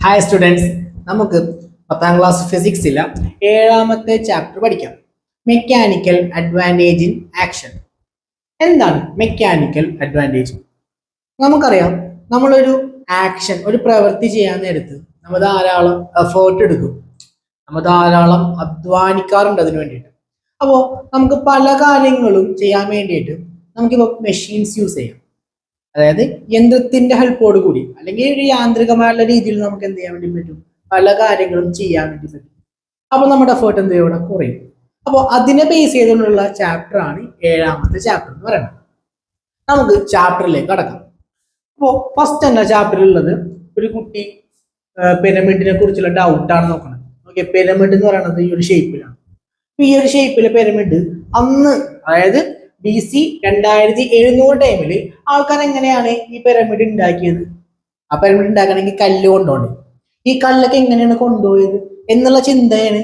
Hi students, നമുക്ക് 10ാം class ഫിസിക്സിൽ ഏഴാമത്തെ chapter പഠിക്കാം. Mechanical advantage in action. എന്താണ് മെക്കാനിക്കൽ അഡ്വാൻറ്റേജ്? നമുക്കറിയാം, നമ്മളൊരു ആക്ഷൻ, ഒരു പ്രവൃത്തി ചെയ്യാൻ നേരത്ത് നമ്മൾ ധാരാളം എഫേർട്ട് എടുക്കും, നമ്മൾ ധാരാളം അധ്വാനിക്കാറുണ്ട് അതിനു വേണ്ടിയിട്ട്. അപ്പോൾ നമുക്ക് പല കാര്യങ്ങളും ചെയ്യാൻ വേണ്ടിയിട്ട് നമുക്കിപ്പോൾ മെഷീൻസ് യൂസ് ചെയ്യാം. അതായത് യന്ത്രത്തിന്റെ ഹെൽപ്പോട് കൂടി അല്ലെങ്കിൽ ഒരു യാന്ത്രികമായുള്ള രീതിയിൽ നമുക്ക് എന്ത് ചെയ്യാൻ വേണ്ടി പറ്റും, പല കാര്യങ്ങളും ചെയ്യാൻ വേണ്ടി പറ്റും. അപ്പൊ നമ്മുടെ എഫേർട്ട് എന്ത് ചെയ്യും, ഇവിടെ കുറയും. അപ്പോൾ അതിനെ ബേസ് ചെയ്തുകൊണ്ടുള്ള ചാപ്റ്റർ ആണ് ഏഴാമത്തെ ചാപ്റ്റർ എന്ന് പറയുന്നത്. നമുക്ക് ചാപ്റ്ററിലേക്ക് കടക്കാം. അപ്പോൾ ഫസ്റ്റ് എന്താ ചാപ്റ്ററിൽ ഉള്ളത്, ഒരു കുട്ടി പിരമിഡിനെ കുറിച്ചുള്ള ഡൗട്ടാണ് നോക്കുന്നത്. ഓക്കെ, പിരമിഡ് എന്ന് പറയുന്നത് ഈ ഒരു ഷേപ്പിലാണ്. ഈ ഒരു ഷേപ്പിലെ പിരമിഡ് അന്ന്, അതായത് BC 2700 ടൈമിൽ ആൾക്കാർ എങ്ങനെയാണ് ഈ പിരമിഡ് ഉണ്ടാക്കിയത്? ആ പിരമിഡ് ഉണ്ടാക്കണമെങ്കിൽ കല്ല് കൊണ്ടുപോകണ്ടേ? ഈ കല്ലൊക്കെ എങ്ങനെയാണ് കൊണ്ടുപോയത് എന്നുള്ള ചിന്തയാണ്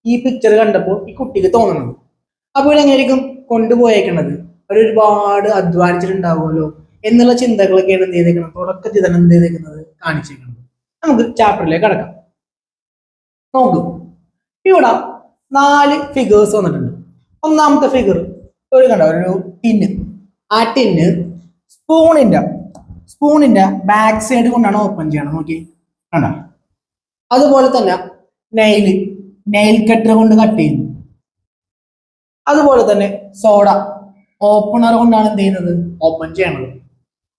ഈ പിക്ചർ കണ്ടപ്പോൾ ഈ കുട്ടിക്ക് തോന്നുന്നത്. അപ്പോൾ എങ്ങനെയായിരിക്കും കൊണ്ടുപോയേക്കണത്? ഒരുപാട് അധ്വാനിച്ചിട്ടുണ്ടാവുമല്ലോ എന്നുള്ള ചിന്തകളൊക്കെയാണ് എന്ത് ചെയ്തേക്കുന്നത്, തുടക്കത്തിൽ തന്നെ എന്ത് ചെയ്തേക്കുന്നത്, കാണിച്ചേക്കുന്നത്. നമുക്ക് ചാപ്റ്ററിലേക്ക് കടക്കാം. നോക്കൂ, ഇവിടെ 4 ഫിഗേഴ്സ് വന്നിട്ടുണ്ട്. ഒന്നാമത്തെ ഫിഗർ ഒരു കണ്ടോ, ഒരു ടിന്ന്. ആ ടിന്ന് സ്പൂണിന്റെ ബാക്ക് സൈഡ് കൊണ്ടാണ് ഓപ്പൺ ചെയ്യണം. നോക്കി കണ്ട. അതുപോലെ തന്നെ നെയിൽ കട്ടർ കൊണ്ട് കട്ട് ചെയ്യുന്നു. അതുപോലെ തന്നെ സോഡ ഓപ്പണർ കൊണ്ടാണ് എന്ത് ചെയ്യുന്നത്, ഓപ്പൺ ചെയ്യണത്.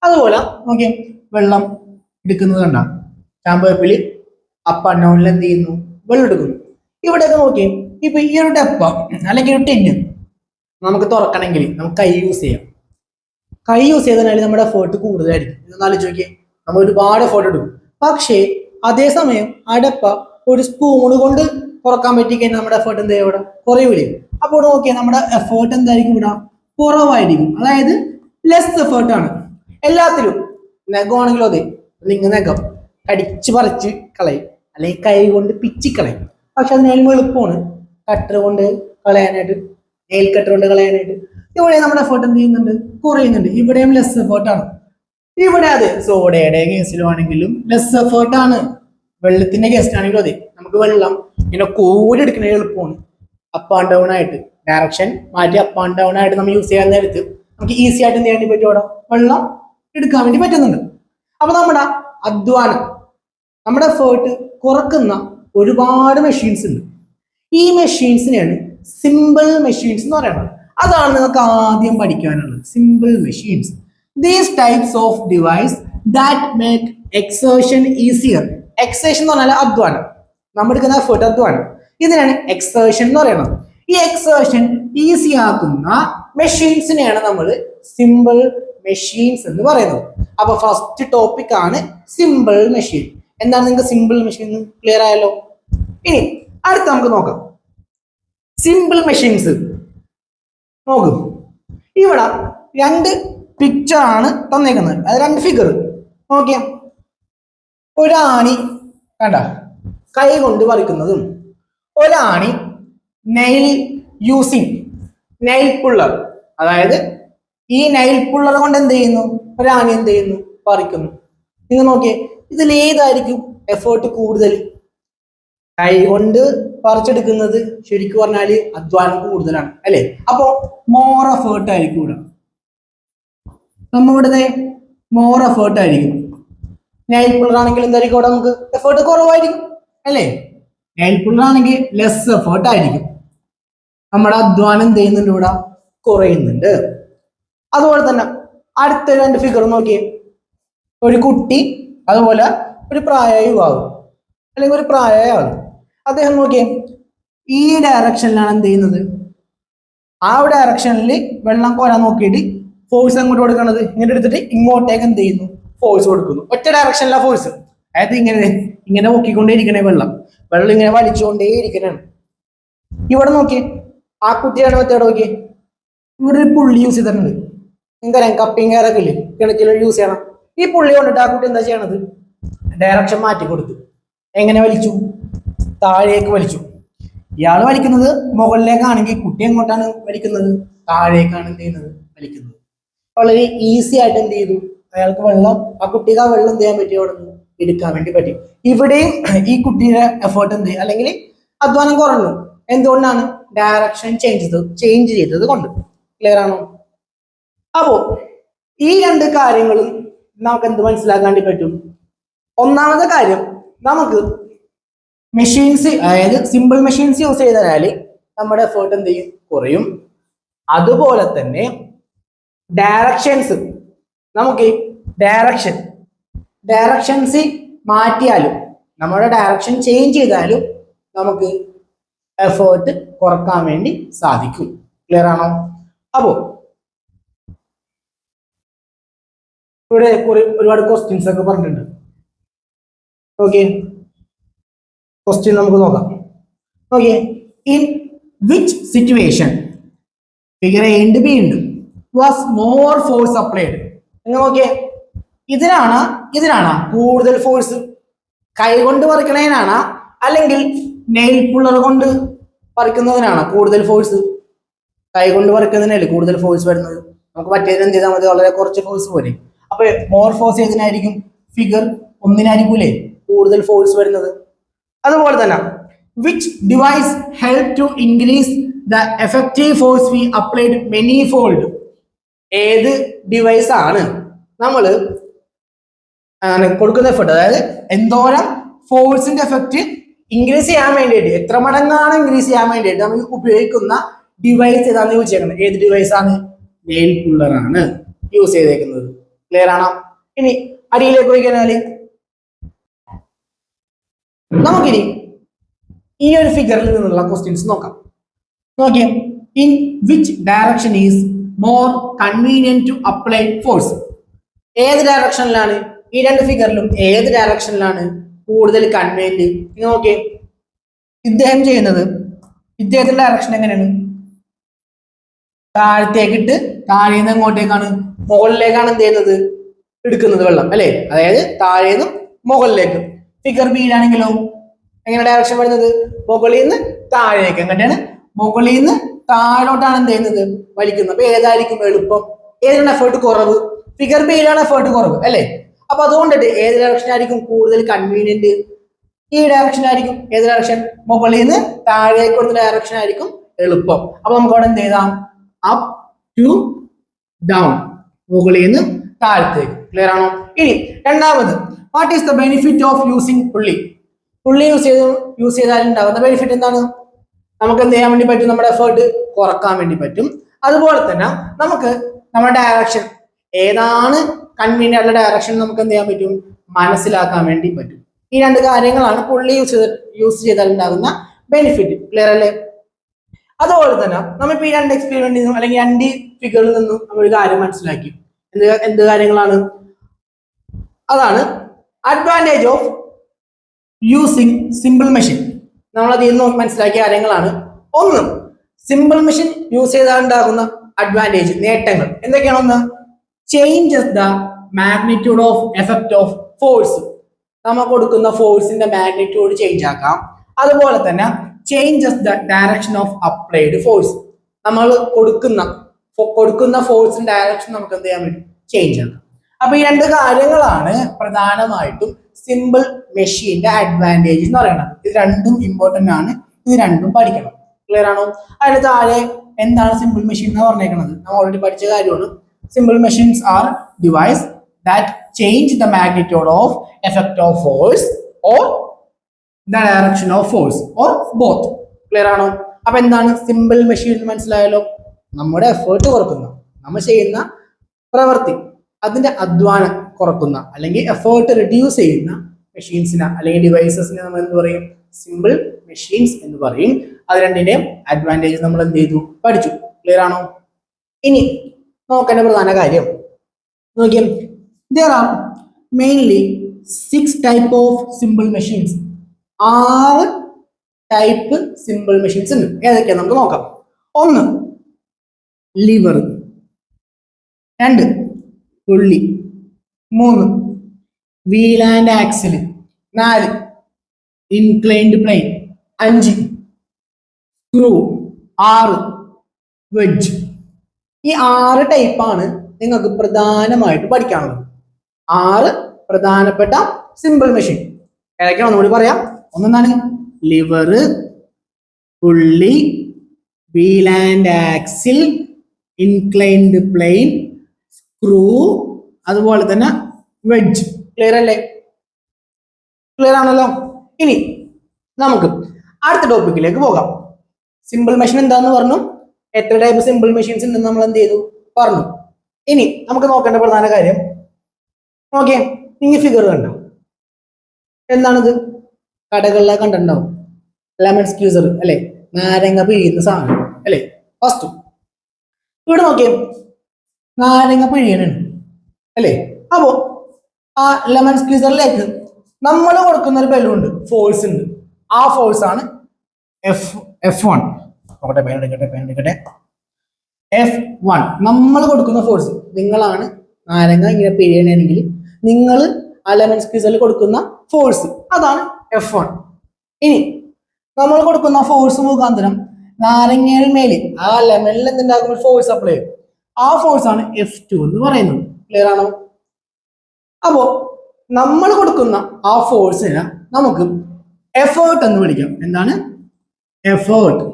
അതുപോലെ നോക്കി, വെള്ളം എടുക്കുന്നത് കണ്ട, ചാമ്പേപ്പില് അപ്പ് ആൻഡ് ഡൗണിൽ എന്ത് ചെയ്യുന്നു, വെള്ളം എടുക്കുന്നു. ഇവിടെയൊക്കെ നോക്കി, ഇപ്പൊ ഈ ഒരു ഡപ്പ അല്ലെങ്കിൽ ഒരു ടിന്ന് നമുക്ക് തുറക്കണമെങ്കിൽ നമുക്ക് കൈ യൂസ് ചെയ്യാം. കൈ യൂസ് ചെയ്തതിനാൽ നമ്മുടെ എഫേർട്ട് കൂടുതലായിരിക്കും. ഇതൊന്ന് ആലോചിച്ച് നോക്കിയേ, നമ്മൾ ഒരുപാട് എഫേർട്ട് എടുക്കും. പക്ഷേ അതേസമയം അടപ്പ ഒരു സ്പൂണ് കൊണ്ട് തുറക്കാൻ പറ്റിക്കഴിഞ്ഞാൽ നമ്മുടെ എഫേർട്ട് എന്താ ഇവിടെ കുറയൂലേ? അപ്പോൾ നോക്കിയാൽ നമ്മുടെ എഫേർട്ട് എന്തായിരിക്കും, ഇവിടെ കുറവായിരിക്കും. അതായത് ലെസ് എഫേർട്ട് ആണ് എല്ലാത്തിലും. നഖമാണെങ്കിലോ അതെ, നിങ്ങൾ നഖം കടിച്ച് പറിച്ച് കളയും, അല്ലെങ്കിൽ കൈ കൊണ്ട് പിച്ചിക്കളയും. പക്ഷെ അതിനാലും എളുപ്പമാണ് കട്ടർ കൊണ്ട് കളയാനായിട്ട്, നെയിൽ കട്ടർ കൊണ്ട് കളയാനായിട്ട്. ഇവിടെ നമ്മുടെ എഫേർട്ട് എന്ത് ചെയ്യുന്നുണ്ട്, കുറയുന്നുണ്ട്. ഇവിടെയും ലെസ് എഫേർട്ട് ആണ്. ഇവിടെ അതെ, സോഡയുടെ കേസിലാണെങ്കിലും ലെസ് എഫേർട്ട് ആണ്. വെള്ളത്തിന്റെ കേസിലാണെങ്കിലും അതെ, നമുക്ക് വെള്ളം ഇങ്ങനെ കോരിയെടുക്കുന്നത് എളുപ്പമാണ്. അപ്പ് ആൻഡ് ഡൗൺ ആയിട്ട് ഡയറക്ഷൻ മാറ്റി അപ്പ് ആൻഡ് ഡൗൺ ആയിട്ട് നമ്മൾ യൂസ് ചെയ്യാൻ നേരത്ത് നമുക്ക് ഈസി ആയിട്ട് എന്ത് ചെയ്യാൻ വേണ്ടി പറ്റും, അവിടെ വെള്ളം എടുക്കാൻ വേണ്ടി പറ്റുന്നുണ്ട്. അപ്പൊ നമ്മുടെ അധ്വാനം, നമ്മുടെ എഫേർട്ട് കുറക്കുന്ന ഒരുപാട് മെഷീൻസ് ഉണ്ട്. ഈ മെഷീൻസിനെയാണ് സിമ്പിൾ മെഷീൻസ് എന്ന് പറയുന്നത്. അതാണ് നിങ്ങൾക്ക് ആദ്യം പഠിക്കാനുള്ളത്, simple machines. These types of device that make exertion easier. Exertion എന്ന് പറഞ്ഞാൽ അധ്വാനം, നമ്മൾ എടുക്കുന്ന എഫേർട്ട് അധ്വാനം. ഇതിനാണ് എക്സേർഷൻ എന്ന് പറയുന്നത്. ഈ എക്സേർഷൻ ഈസി ആക്കുന്ന മെഷീൻസിനെയാണ് നമ്മൾ സിമ്പിൾ മെഷീൻസ് എന്ന് പറയുന്നത്. അപ്പൊ ഫസ്റ്റ് ടോപ്പിക് ആണ് സിമ്പിൾ മെഷീൻ. എന്താണ് നിങ്ങൾക്ക് സിമ്പിൾ മെഷീൻ ക്ലിയർ ആയല്ലോ? ഇനി അടുത്ത് നമുക്ക് നോക്കാം സിമ്പിൾ മെഷീൻസ്. നോക്കും, ഇവിടെ 2 പിക്ചർ ആണ് തന്നേക്കുന്നത്, അത് 2 ഫിഗർ. നോക്കിയാ, ഒരാണി കണ്ട കൈ കൊണ്ട് പറിക്കുന്നതും, ഒരാണി നെയിൽ പുള്ളർ, അതായത് ഈ നെയിൽ പുള്ളർ കൊണ്ട് എന്ത് ചെയ്യുന്നു, ഒരാണി എന്ത് ചെയ്യുന്നു, പറിക്കുന്നു. നിങ്ങൾ നോക്കിയേ, ഇതിൽ ഏതായിരിക്കും എഫേർട്ട് കൂടുതൽ? കൈ കൊണ്ട് പറിച്ചെടുക്കുന്നത് ശരിക്കും പറഞ്ഞാല് അധ്വാനം കൂടുതലാണ് അല്ലെ? അപ്പോ മോർ എഫേർട്ട് ആയിരിക്കും ഇവിടെ. നമ്മളിവിടെ മോർ എഫേർട്ട് ആയിരിക്കും. നെയിൽ പുള്ളർ ആണെങ്കിൽ എന്തായിരിക്കും, ഇവിടെ നമുക്ക് എഫേർട്ട് കുറവായിരിക്കും അല്ലേ? നെയിൽ പുള്ളർ ആണെങ്കിൽ ലെസ് എഫേർട്ട് ആയിരിക്കും. നമ്മുടെ അധ്വാനം എന്ത് ചെയ്യുന്നുണ്ട്, ഇവിടെ കുറയുന്നുണ്ട്. അതുപോലെ തന്നെ അടുത്ത 2 ഫിഗർ നോക്കിയേ, ഒരു കുട്ടി, അതുപോലെ ഒരു പ്രായമായ യുവാവ് അല്ലെങ്കിൽ ഒരു പ്രായമായ ആള്. അദ്ദേഹം നോക്കിയേ, ഈ ഡയറക്ഷനിലാണ് എന്ത് ചെയ്യുന്നത്, ആ ഡയറക്ഷനിൽ വെള്ളം കോരാൻ നോക്കിയിട്ട് ഫോഴ്സ് അങ്ങോട്ട് കൊടുക്കണത്, ഇങ്ങനെ എടുത്തിട്ട് ഇങ്ങോട്ടേക്ക് എന്ത് ചെയ്യുന്നു, ഫോഴ്സ് കൊടുക്കുന്നു. ഒറ്റ ഡയറക്ഷനിലാണ് ഫോഴ്സ്. അതായത് ഇങ്ങനെ നോക്കിക്കൊണ്ടേയിരിക്കണേ, വെള്ളം ഇങ്ങനെ വലിച്ചുകൊണ്ടേ ഇരിക്കണാണ്. ഇവിടെ നോക്കിയേ, ആ കുട്ടിയാണ് മറ്റേ നോക്കിയേ, ഇവിടെ ഒരു പുള്ളി യൂസ് ചെയ്തിട്ടുണ്ട്. നിങ്ങൾക്കറിയാം, കപ്പിങ് കയറൊക്കെ ഇല്ലേ, കിണറ്റിൽ യൂസ് ചെയ്യണം. ഈ പുള്ളി കൊണ്ടിട്ട് ആ കുട്ടി എന്താ ചെയ്യണത്, ഡയറക്ഷൻ മാറ്റി കൊടുത്തു. എങ്ങനെ വലിച്ചു, താഴേക്ക് വലിച്ചു. ഇയാൾ വലിക്കുന്നത് മുകളിലേക്കാണെങ്കിൽ കുട്ടി എങ്ങോട്ടാണ് വലിക്കുന്നത്, താഴേക്കാണ് എന്ത് ചെയ്യുന്നത്, വലിക്കുന്നത്. വളരെ ഈസി ആയിട്ട് എന്ത് ചെയ്തു, അയാൾക്ക് വെള്ളം, ആ കുട്ടിക്ക് ആ വെള്ളം എന്ത് ചെയ്യാൻ പറ്റി, അവിടെ നിന്ന് എടുക്കാൻ വേണ്ടി പറ്റും. ഇവിടെയും ഈ കുട്ടിയുടെ എഫേർട്ട് എന്ത് അല്ലെങ്കിൽ അധ്വാനം കുറഞ്ഞു. എന്തുകൊണ്ടാണ്? ഡയറക്ഷൻ ചേഞ്ച് ചെയ്തത് കൊണ്ട്. ക്ലിയർ ആണോ? അപ്പോ ഈ രണ്ട് കാര്യങ്ങളും നമുക്ക് എന്ത് മനസ്സിലാക്കാൻ വേണ്ടി പറ്റും? ഒന്നാമത്തെ കാര്യം, നമുക്ക് മെഷീൻസ്, അതായത് സിമ്പിൾ മെഷീൻസ് യൂസ് ചെയ്താൽ നമ്മുടെ എഫേർട്ട് എന്ത് ചെയ്യും? കുറയും. അതുപോലെ തന്നെ ഡയറക്ഷൻസ്, നമുക്ക് ഡയറക്ഷൻസ് മാറ്റിയാലും, നമ്മുടെ ഡയറക്ഷൻ ചേഞ്ച് ചെയ്താലും നമുക്ക് എഫേർട്ട് കുറക്കാൻ വേണ്ടി സാധിക്കും. ക്ലിയർ ആണോ? അപ്പോ ഇവിടെ ഒരുപാട് ക്വസ്റ്റ്യൻസ് ഒക്കെ പറഞ്ഞിട്ടുണ്ട്. ഓക്കെ, ക്വസ്റ്റ്യൻ നമുക്ക് നോക്കാം. Okay, in which situation, figure A ഉണ്ട് ബി ഉണ്ട്, വാസ് മോർ ഫോഴ്സ് അപ്ലൈഡ്? നിങ്ങൾ നോക്കിയേ, ഇതിനാണ് കൂടുതൽ ഫോഴ്സ്? കൈ കൊണ്ട് പറിക്കണതിനാണ് അല്ലെങ്കിൽ നെയിൽ പുള്ളർ കൊണ്ട് പറിക്കുന്നതിനാണ് കൂടുതൽ ഫോഴ്സ്? കൈ കൊണ്ട് പറിക്കുന്നതിനല്ലേ കൂടുതൽ ഫോഴ്സ് വരുന്നത്. നമുക്ക് പറ്റിയതിന് എന്ത് ചെയ്താൽ മതി? വളരെ കുറച്ച് ഫോഴ്സ് പോലെ. അപ്പൊ മോർ ഫോഴ്സ് ഏതിനായിരിക്കും? ഫിഗർ ഒന്നിനായിരിക്കൂലേ കൂടുതൽ ഫോഴ്സ് വരുന്നത്. അതുപോലെ തന്നെ which device help to increase the effective force we applied many fold? ഏത് ഡിവൈസ് ആണ് നമ്മൾ കൊടുക്കുന്ന എഫർട്ട്, അതായത് എന്തോരം ഫോഴ്സിന്റെ എഫക്റ്റ് ഇൻക്രീസ് ചെയ്യാൻ വേണ്ടിയിട്ട്, എത്ര മടങ്ങാണ് ഇൻക്രീസ് ചെയ്യാൻ വേണ്ടിയിട്ട് നമ്മൾ ഉപയോഗിക്കുന്ന ഡിവൈസ് ഏതാണെന്ന് ചോദിച്ചേക്കുന്നത്. ഏത് ഡിവൈസ് ആണ്? നെയിൽ പുള്ളർ ആണ് യൂസ് ചെയ്തേക്കുന്നത്. ക്ലിയർ ആണോ? ഇനി അടിയിലേക്ക് പോയി കഴിഞ്ഞാല് നമുക്കിനി ഈ ഒരു ഫിഗറിൽ നിന്നുള്ള ക്വസ്റ്റ്യൻസ് നോക്കാം. നോക്കിയേ, in which direction is more convenient to apply force? ഏത് ഡയറക്ഷനിലാണ്? ഈ രണ്ട് ഫിഗറിലും ഏത് ഡയറക്ഷനിലാണ് കൂടുതൽ കൺവീനിയന്റ്? നിങ്ങൾ നോക്കിയേ, ഇദ്ദേഹം ചെയ്യുന്നത്, ഇദ്ദേഹത്തിന്റെ ഡയറക്ഷൻ എങ്ങനെയാണ്? താഴത്തേക്കിട്ട് താഴേന്ന് എങ്ങോട്ടേക്കാണ്? മുകളിലേക്കാണ് എന്ത് ചെയ്യുന്നത്? എടുക്കുന്നത് വെള്ളം, അല്ലെ? അതായത് താഴേന്നും മുകളിലേക്ക്. ഫിഗർ ബിയിലാണെങ്കിലോ എങ്ങനെ ഡയറക്ഷൻ വരുന്നത്? മുകളിൽ നിന്ന് താഴേക്ക്. എങ്ങനെയാണ്? മുകളിൽ നിന്ന് താഴോട്ടാണ് എന്ത് ചെയ്യുന്നത്? വലിക്കുന്നത്. അപ്പൊ ഏതായിരിക്കും എളുപ്പം? ഏതാണ് എഫേർട്ട് കുറവ്? ഫിഗർ ബിയിലാണ് എഫേർട്ട് കുറവ്, അല്ലെ? അപ്പൊ അതുകൊണ്ടിട്ട് ഏത് ഡയറക്ഷൻ ആയിരിക്കും കൂടുതൽ കൺവീനിയന്റ്? ഈ ഡയറക്ഷൻ ആയിരിക്കും. ഏത് ഡയറക്ഷൻ? മുകളിൽ നിന്ന് താഴേക്ക് കൊടുത്ത ഡയറക്ഷൻ ആയിരിക്കും എളുപ്പം. അപ്പൊ നമുക്ക് അവിടെ എന്ത് ചെയ്താം? അപ്പ് ടു ഡൗൺ, മുകളിൽ നിന്ന് താഴത്തേക്ക്. ക്ലിയർ ആണോ? ഇനി രണ്ടാമത്, what is the benefit of using പുള്ളി? പുള്ളി യൂസ് ചെയ്താൽ ഉണ്ടാകുന്ന ബെനിഫിറ്റ് എന്താണ്? നമുക്ക് എന്ത് ചെയ്യാൻ വേണ്ടി പറ്റും? നമ്മുടെ എഫേർട്ട് കുറക്കാൻ വേണ്ടി പറ്റും. അതുപോലെ തന്നെ നമുക്ക് നമ്മുടെ ഡയറക്ഷൻ ഏതാണ് കൺവീനിയന്റ് ആയിട്ടുള്ള ഡയറക്ഷൻ നമുക്ക് എന്ത് ചെയ്യാൻ പറ്റും? മനസ്സിലാക്കാൻ വേണ്ടി പറ്റും. ഈ രണ്ട് കാര്യങ്ങളാണ് പുള്ളി യൂസ് ചെയ്താൽ ഉണ്ടാകുന്ന ബെനിഫിറ്റ്. ക്ലിയർ അല്ലേ? അതുപോലെ തന്നെ നമ്മളിപ്പോ ഈ രണ്ട് എക്സ്പെരിമെന്റിൽ നിന്നും അല്ലെങ്കിൽ രണ്ട് ഫിഗറിൽ നിന്നും നമ്മൾ ഒരു കാര്യം മനസ്സിലാക്കി. എന്ത് കാര്യങ്ങളാണ്? അതാണ് advantage of using simple machine. നമ്മൾ അതിൽ നിന്ന് മനസ്സിലാക്കിയ കാര്യങ്ങളാണ്. ഒന്ന്, സിമ്പിൾ മെഷീൻ യൂസ് ചെയ്താൽ ഉണ്ടാകുന്ന അഡ്വാൻറ്റേജ്, നേട്ടങ്ങൾ എന്തൊക്കെയാണ്? ഒന്ന്, changes the magnitude of effect of force. നമ്മൾ കൊടുക്കുന്ന ഫോഴ്സിന്റെ മാഗ്നിറ്റ്യൂഡ് ചേഞ്ച് ആക്കാം. അതുപോലെ തന്നെ changes the direction of applied force. നമ്മൾ കൊടുക്കുന്ന ഫോഴ്സിന്റെ ഡയറക്ഷൻ നമുക്ക് എന്ത് ചെയ്യാൻ പറ്റും? ചേഞ്ച് ആക്കാം. അപ്പൊ ഈ രണ്ട് കാര്യങ്ങളാണ് പ്രധാനമായിട്ടും സിമ്പിൾ മെഷീന്റെ അഡ്വാൻറ്റേജ് എന്ന് പറയുന്നത്. ഇത് രണ്ടും ഇമ്പോർട്ടന്റ് ആണ്, ഇത് രണ്ടും പഠിക്കണം. ക്ലിയർ ആണോ? അതിന് താഴെ എന്താണ് സിമ്പിൾ മെഷീൻ എന്ന് പറഞ്ഞേക്കുന്നത്? നമ്മൾ ഓൾറെഡി പഠിച്ച കാര്യമാണ്. Simple machines R device that change the magnitude of effect of force or the direction of force or both. Clear ആണോ? അപ്പൊ എന്താണ് സിമ്പിൾ മെഷീൻ? മനസ്സിലായല്ലോ. നമ്മുടെ എഫേർട്ട് കുറക്കുന്ന, നമ്മൾ ചെയ്യുന്ന പ്രവൃത്തി അതിന്റെ അധ്വാനം കുറക്കുന്ന അല്ലെങ്കിൽ എഫേർട്ട് റിഡ്യൂസ് ചെയ്യുന്ന മെഷീൻസിനെ അല്ലെങ്കിൽ ഡിവൈസസിനെ നമ്മൾ എന്ത് പറയും? സിമ്പിൾ മെഷീൻസ് എന്ന് പറയും. അത് രണ്ടിന്റെയും അഡ്വാൻറ്റേജ് നമ്മൾ എന്ത് ചെയ്തു? പഠിച്ചു. ക്ലിയർ ആണോ? ഇനി നോക്കേണ്ട പ്രധാന കാര്യം നോക്കിയാൽ, there are mainly 6 type of simple machines. 6 type simple machines ഉണ്ട്. ഏതൊക്കെയാണ് നമുക്ക് നോക്കാം. 1, lever. 2, pulley. 3, wheel and axle. 4, inclined plane. 5, screw. 6, wedge. ഈ 6 ടൈപ്പാണ് നിങ്ങൾക്ക് പ്രധാനമായിട്ട് പഠിക്കാനുള്ളത്. 6 പ്രധാനപ്പെട്ട സിമ്പിൾ മെഷീൻ. ഏതൊക്കെയാണ് ഒന്നുകൂടി പറയാം. ഒന്നെന്താണ്? Lever, pulley, wheel and axle, inclined plane, screw, അതുപോലെ തന്നെ വെഡ്ജ്. ക്ലിയർ അല്ലേ? ക്ലിയർ ആണല്ലോ. ഇനി നമുക്ക് അടുത്ത ടോപ്പിക്കിലേക്ക് പോകാം. സിമ്പിൾ മെഷീൻ എന്താന്ന് പറഞ്ഞു, എത്ര ടൈപ്പ് സിമ്പിൾ മെഷീൻസ് ഉണ്ടെന്ന് നമ്മൾ എന്ത് ചെയ്തു പറഞ്ഞു. ഇനി നമുക്ക് നോക്കേണ്ട പ്രധാന കാര്യം, ഓക്കെ, ഇനി ഫിഗർ കണ്ടോ? എന്താണിത്? കടകളിലെ കണ്ടിട്ടുണ്ടാവും, ലെമൺ സ്ക്യൂസർ അല്ലെ, നാരങ്ങ പിഴിയുന്ന സാധനം അല്ലെ. ഫസ്റ്റ് ഇവിടെ നോക്കിയേ, നാരങ്ങ പിഴിയണുണ്ട് അല്ലെ. അപ്പോ ആ ലെമൺ സ്ക്യൂസറിലേക്ക് നമ്മൾ കൊടുക്കുന്ന ഒരു ബലൂണ്ട്, ഫോഴ്സ് ഉണ്ട്. ആ ഫോഴ്സ് ആണ് F1. F1 നമ്മൾ കൊടുക്കുന്ന ഫോഴ്സ്. നിങ്ങളാണ് നാരങ്ങ ഇങ്ങനെ പിഴിയണമെങ്കിൽ നിങ്ങൾ ആ ലെമൺ സ്ക്യൂസറിൽ കൊടുക്കുന്ന ഫോഴ്സ്, അതാണ് F1. ഇനി നമ്മൾ കൊടുക്കുന്ന ഫോഴ്സ് മുഖാന്തരം നാരങ്ങയിൽ മേലെ ആ ലെമണിൽ എന്തുണ്ടാകുമ്പോൾ ഫോഴ്സ് അപ്ലൈ ചെയ്യും. ആ ഫോഴ്സ് ആണ് F2 എന്ന് പറയുന്നത്. ക്ലിയർ ആണോ? അപ്പോ നമ്മൾ കൊടുക്കുന്ന ആ ഫോഴ്സിനെ നമുക്ക് എഫേർട്ട് എന്ന് വിളിക്കാം. എന്താണ്? എഫേർട്ട്.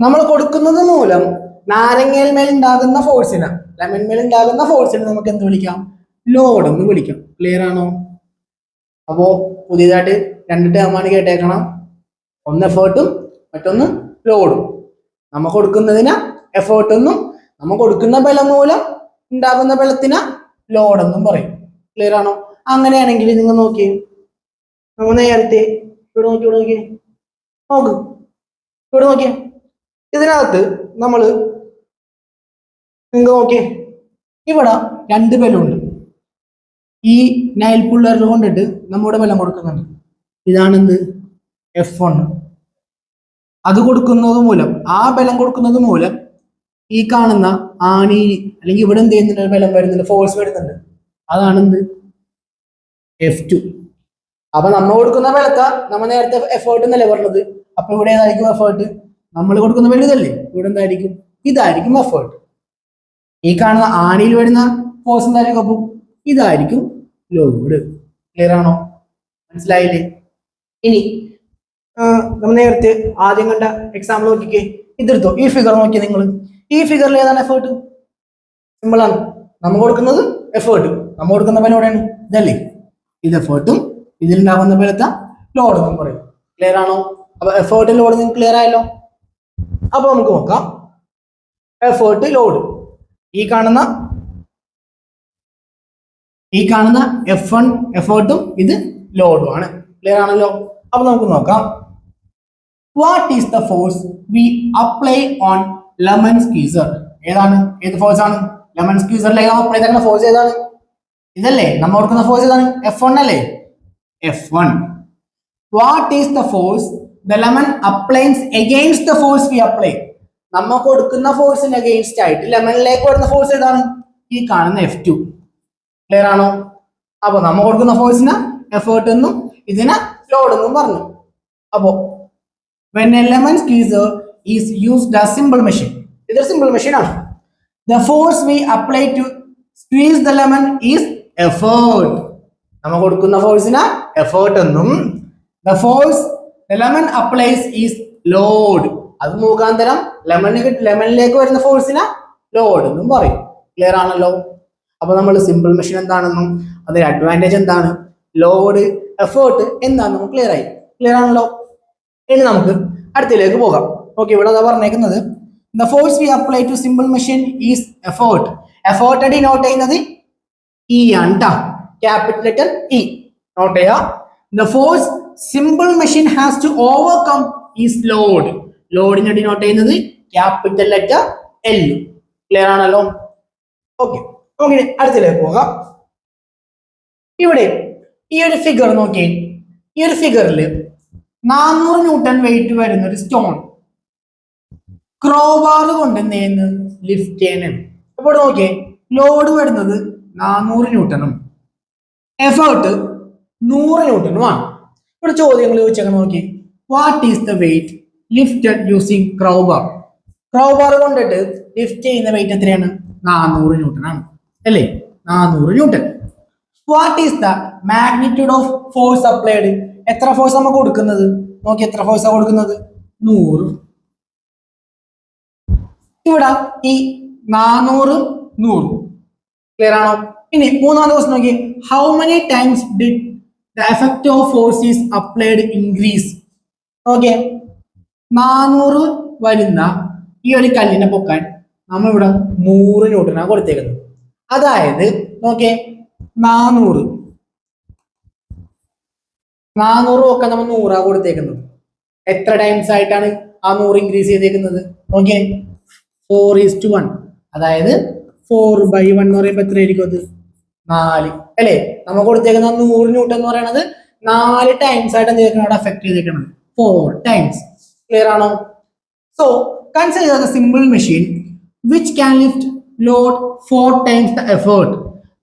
നമ്മൾ കൊടുക്കുന്നത് മൂലം നാരങ്ങയിൽ മേൽ ഉണ്ടാകുന്ന ഫോഴ്സിനെ, ലെമൺ മേൽ ഉണ്ടാകുന്ന ഫോഴ്സിനെ നമുക്ക് എന്ത് വിളിക്കാം? ലോഡ് എന്ന് വിളിക്കാം. ക്ലിയർ ആണോ? അപ്പോ പുതിയതായിട്ട് രണ്ട് ടേമാണ് കേട്ടേക്കണം. ഒന്ന് എഫേർട്ടും മറ്റൊന്ന് ലോഡും. നമ്മൾ കൊടുക്കുന്നതിന് എഫേർട്ട് എന്നും നമ്മൾ കൊടുക്കുന്ന ബലം മൂലം ഉണ്ടാകുന്ന ബലത്തിന് ലോഡെന്നും പറയും. ക്ലിയർ ആണോ? അങ്ങനെയാണെങ്കിൽ നിങ്ങൾ നോക്കിയേ, നമ്മൾ നേരത്തെ ഇവിടെ നോക്കിയേ ഇതിനകത്ത് നമ്മൾ നിങ്ങൾ നോക്കിയേ, ഇവിടെ രണ്ട് ബലമുണ്ട്. ഈ നൈൽ പുള്ളറിൽ കൊണ്ടിട്ട് നമ്മുടെ ബലം കൊടുക്കുന്നുണ്ട്. ഇതാണെന്ത്? F1. അത് കൊടുക്കുന്നത് മൂലം, ആ ബലം കൊടുക്കുന്നത് മൂലം ഈ കാണുന്ന ആണി അല്ലെങ്കിൽ ഇവിടെ എന്ത് ചെയ്യുന്നുണ്ട്? ബലം വരുന്നുണ്ട്, ഫോഴ്സ് വരുന്നുണ്ട്. അതാണെന്ത്? F2. അപ്പൊ നമ്മൾ കൊടുക്കുന്ന ബലത്തെ നമ്മൾ നേരത്തെ എഫേർട്ട് എന്നല്ലേ പറഞ്ഞത്. അപ്പൊ ഇവിടെ ഏതായിരിക്കും എഫേർട്ട്? നമ്മൾ കൊടുക്കുന്ന വലുതല്ലേ, ഇവിടെ എന്തായിരിക്കും? ഇതായിരിക്കും എഫേർട്ട്. ഈ കാണുന്ന ആണിയിൽ വരുന്ന ഫോഴ്സ് എന്തായിരിക്കും? അപ്പം ഇതായിരിക്കും ലോഡ്. ക്ലിയർ ആണോ? മനസ്സിലായില്ലേ? ഇനി നമ്മൾ നേരത്തെ ആദ്യം കണ്ട എക്സാമ്പിൾ നോക്കിക്കേ, ഇതെടുത്തോ. ഈ ഫിഗർ നോക്കിയേ നിങ്ങൾ. ഈ ഫിഗറിൽ ഏതാണ് എഫേർട്ട്? സിമ്പിൾ ആണ്. നമ്മൾ കൊടുക്കുന്നത് എഫേർട്ട്, നമ്മൾ കൊടുക്കുന്ന ബലം എവിടെയാണ്? ഇതല്ലേ, ഇത് എഫേർട്ടും ഇതിലുണ്ടാകുന്ന ബലത്തെ ലോഡ് എന്നും പറയും. ക്ലിയർ ആണോ? അപ്പൊ എഫേർട്ട് ലോഡ് നിങ്ങൾക്ക് ക്ലിയർ ആയല്ലോ. അപ്പൊ നമുക്ക് നോക്കാം, എഫേർട്ട് ലോഡ്. ഈ കാണുന്ന F1 എഫേർട്ടും ഇത് ലോഡും ആണ്. ക്ലിയർ ആണല്ലോ. അപ്പൊ നമുക്ക് നോക്കാം, what is the force V apply on lemon squeezer? ഏതാണ്? ഏത് ഫോഴ്സ് ആണ്? ലെമൺ സ്ക്വീസറിലേക്ക് അപ്ലൈ ചെയ്യുന്ന ഫോഴ്സ് ഏതാണ്? ഇതല്ലേ, നമ്മൾ കൊടുക്കുന്ന ഫോഴ്സ് ഏതാണ്? F1 അല്ലേ? F1. What is the force the lemon applies against the force we apply? നമ്മൾ കൊടുക്കുന്ന ഫോഴ്സിന് അഗെയിൻസ്റ്റ് ആയിട്ട് ലെമണിലേക്ക് വരുന്ന ഫോഴ്സ് ഏതാണ്? ഈ കാണുന്ന F2. ക്ലിയർ ആണോ? അപ്പൊ നമ്മൾ കൊടുക്കുന്ന ഫോഴ്സിന് എഫേർട്ട് എന്നും ഇതിന് ലോഡ് എന്നും പറഞ്ഞു. അപ്പോ when a lemon squeezer is used as simple machine, ഇതൊരു സിമ്പിൾ മെഷീൻ ആണ്. The force we apply to squeeze the lemon is effort. നമ്മൾ കൊടുക്കുന്ന ഫോഴ്സിന് എഫേർട്ട് എന്നും the force the lemon applies is load, അത് മുഖാന്തരം ലെമണിലേക്ക് വരുന്ന ഫോഴ്സിന് ലോഡ് എന്നും പറയും. ക്ലിയർ ആണല്ലോ. അപ്പൊ നമ്മൾ സിമ്പിൾ മെഷീൻ എന്താണെന്നും അതിന്റെ അഡ്വാൻറ്റേജ് എന്താണ്, ലോഡ്, എഫേർട്ട് എന്താണെന്ന് നമുക്ക് ക്ലിയർ ആയി. ക്ലിയർ ആണല്ലോ. ഇനി നമുക്ക് അടുത്തതിലേക്ക് പോകാം. ഓക്കെ, ഇവിടെ അതാ പറഞ്ഞേക്കുന്നത്, the force we apply to simple machine is effort. Effort denote ചെയ്യുന്നത് E ആണ് ട്ടാ, ക്യാപിറ്റൽ ലെറ്റർ E നോട്ട് ചെയ്യാ. The force simple machine has to overcome is load. ലോഡിനെ ഡിനോട്ട് ചെയ്യുന്നത് ക്യാപിറ്റൽ ലെറ്റർ L. ക്ലിയർ ആണല്ലോ. ഓക്കെ, നമുക്ക് അടുത്തതിലേക്ക് പോകാം. ഇവിടെ ഈ ഒരു ഫിഗർ നോക്കിയേ, ഈ ഒരു ഫിഗറിൽ 400 ന്യൂട്ടൺ വെയിറ്റ് വരുന്ന ഒരു സ്റ്റോൺ ക്രോബാർ കൊണ്ട് എന്ത് ചെയ്യുന്നു? ലിഫ്റ്റ് ചെയ്യണം. അപ്പോൾ നോക്കിയേ, ലോഡ് വരുന്നത് 400 ന്യൂട്ടണും എഫേർട്ട് 100 ന്യൂട്ടണുമാണ്. ഇവിടെ ചോദ്യങ്ങൾ ചോദിച്ചേക്കാൻ നോക്കി, what is the weight lifted using crowbar? Crowbar കൊണ്ടിട്ട് ലിഫ്റ്റ് ചെയ്യുന്ന വെയിറ്റ് എത്രയാണ്? 400 ന്യൂട്ടൺ ആണ് അല്ലേ? 400 newton. What is the magnitude of force applied? എത്ര ഫോഴ്സ് നമ്മൾ കൊടുക്കുന്നത്? നോക്കി, എത്ര ഫോഴ്സ് ആണ് കൊടുക്കുന്നത്? 100. ഇവിടെ ഈ 400 100 ക്ലിയർ ആണോ? ഇനി മൂന്നാമത്തെ ക്വസ്റ്റ്യൻ നോക്കി, how many times did the effect of force is applied increase? Okay, 400 വരുന്ന ഈ ഒരു കല്ലിനെ പൊക്കാൻ നമ്മളിവിടെ 100 ന്യൂട്ടനാണ് കൊടുത്തേക്കുന്നത്. അതായത് നോക്കിയേ, 400 ഒക്കെ നമ്മൾ 100 കൊടുത്തേക്കുന്നത്. എത്ര ടൈംസ് ആയിട്ടാണ് ആ 100 ഇൻക്രീസ് ചെയ്തേക്കുന്നത്? നോക്കിയേ, 4:1. അതായത് 4/1 എന്ന് പറയുമ്പോൾ എത്രയായിരിക്കും? അത് 4 അല്ലേ? നമ്മൾ കൊടുത്തേക്കുന്ന 100 ന്യൂട്ടൺ എന്ന് പറയുന്നത് 4 ടൈംസ് ആയിട്ട് എന്തെങ്കിലും അവിടെ അഫക്ട് ചെയ്തേക്കുന്നത്, 4 ടൈംസ്. ക്ലിയർ ആണോ? So consider the simple machine which can lift load 4 times the effort.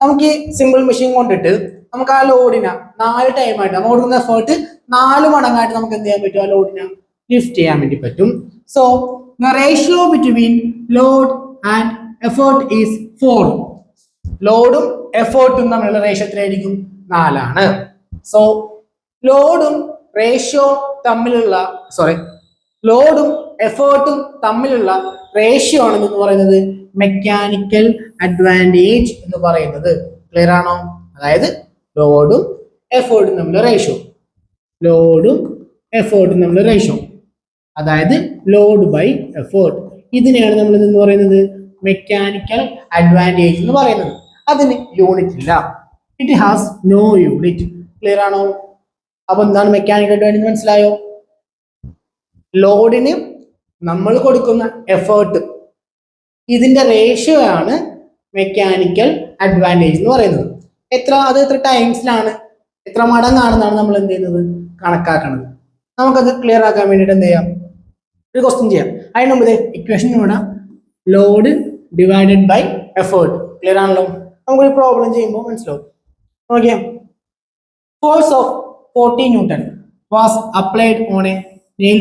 നമുക്ക് ഈ സിമ്പിൾ മെഷീൻ കൊണ്ടിട്ട് നമുക്ക് ആ ലോഡിനെ 4 ടൈമായിട്ട് നമ്മൾ കൊടുക്കുന്ന എഫേർട്ട് 4 മടങ്ങായിട്ട് നമുക്ക് എന്ത് ചെയ്യാൻ പറ്റും? ആ ലോഡിനെ ലിഫ്റ്റ് ചെയ്യാൻ വേണ്ടി പറ്റും. So the ratio between load and effort is 4. ലോഡും എഫേർട്ടും തമ്മിലുള്ള റേഷ്യോ എത്രയായിരിക്കും? 4 ആണ്. സോ ലോഡും എഫേർട്ടും തമ്മിലുള്ള റേഷ്യോ ആണ് എന്ന് പറയുന്നത് മെക്കാനിക്കൽ അഡ്വാൻറ്റേജ് എന്ന് പറയുന്നത്. ക്ലിയർ ആണോ? അതായത് ലോഡും എഫേർട്ടും തമ്മിലുള്ള റേഷ്യോ, അതായത് ലോഡ് ബൈ എഫേർട്ട്. ഇതിനെയാണ് നമ്മൾ എന്ന് പറയുന്നത് മെക്കാനിക്കൽ അഡ്വാൻറ്റേജ് എന്ന് പറയുന്നത്. അതിന് യൂണിറ്റ് ഇല്ല, it has no unit. Clear ആണോ? അപ്പൊ എന്താണ് മെക്കാനിക്കൽ അഡ്വാൻറ്റേജ്? മനസ്സിലായോ? ലോഡിന് നമ്മൾ കൊടുക്കുന്ന എഫേർട്ട്, ഇതിന്റെ റേഷ്യോ ആണ് മെക്കാനിക്കൽ അഡ്വാൻറ്റേജ് എന്ന് പറയുന്നത്. അത് എത്ര ടൈംസിലാണ്, എത്ര മടങ്ങാണെന്നാണ് നമ്മൾ എന്ത് ചെയ്യുന്നത്? കണക്കാക്കുന്നത്. നമുക്കത് ക്ലിയർ ആക്കാൻ വേണ്ടിയിട്ട് എന്ത് ചെയ്യാം? ഒരു ക്വസ്റ്റ്യൻ ചെയ്യാം. അതിന് മുമ്പ് ഇക്വേഷൻ ഇവിടെ load divided by effort. Clear ആണല്ലോ? നമുക്കൊരു പ്രോബ്ലം ചെയ്യുമ്പോൾ മനസ്സിലാവും. Okay, force of 40 Newton was applied on a nail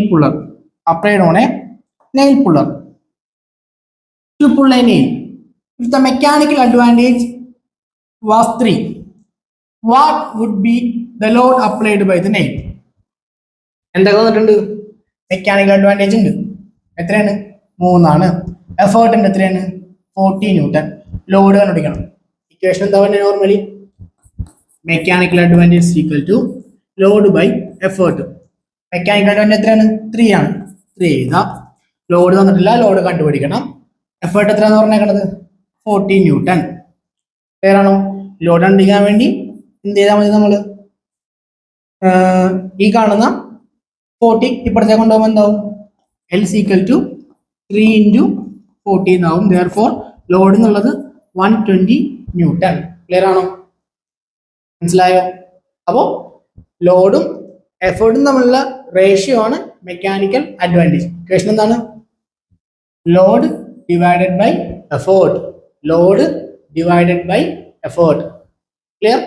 puller. To pull a nail. If the mechanical advantage was 3, what would be the load applied by the nail? എന്തൊക്കെ വന്നിട്ടുണ്ട്? Mechanical advantage ഉണ്ട്, എത്രയാണ്? 3 ആണ്. എഫേർട്ടിന്റെ എത്രയാണ്? 40 newton. Load കണ്ടുപിടിക്കണം. Equation എന്താ പറയുക? Normally mechanical advantage equal to load by effort. Mechanical advantage എത്രയാണ്? 3 ആണ്. 3 എഴുതാം. ലോഡ് തന്നിട്ടില്ല, ലോഡ് കണ്ടുപിടിക്കണം. എഫേർട്ട് എത്രയാണെന്ന് പറഞ്ഞേക്കണത്? 40 ന്യൂട്ടൺ. ക്ലിയർ ആണോ? ലോഡ് കണ്ടുപിടിക്കാൻ വേണ്ടി എന്ത് ചെയ്താൽ മതി? നമ്മൾ ഈ കാണുന്ന 40 ഇപ്പുറത്തേക്ക് കൊണ്ടുപോകുമ്പോൾ എന്താവും? L ഈക്വൽ ടു 3 × 40 എന്നാവും. therefore ലോഡ് എന്നുള്ളത് 120 ന്യൂട്ടൺ. ക്ലിയർ ആണോ? മനസ്സിലായോ? അപ്പോൾ ലോഡും എഫേർട്ടും തമ്മിലുള്ള റേഷ്യോ ആണ് മെക്കാനിക്കൽ അഡ്വാൻറ്റേജ്. ഇക്വേഷൻ എന്താണ്? Load divided by effort. Clear?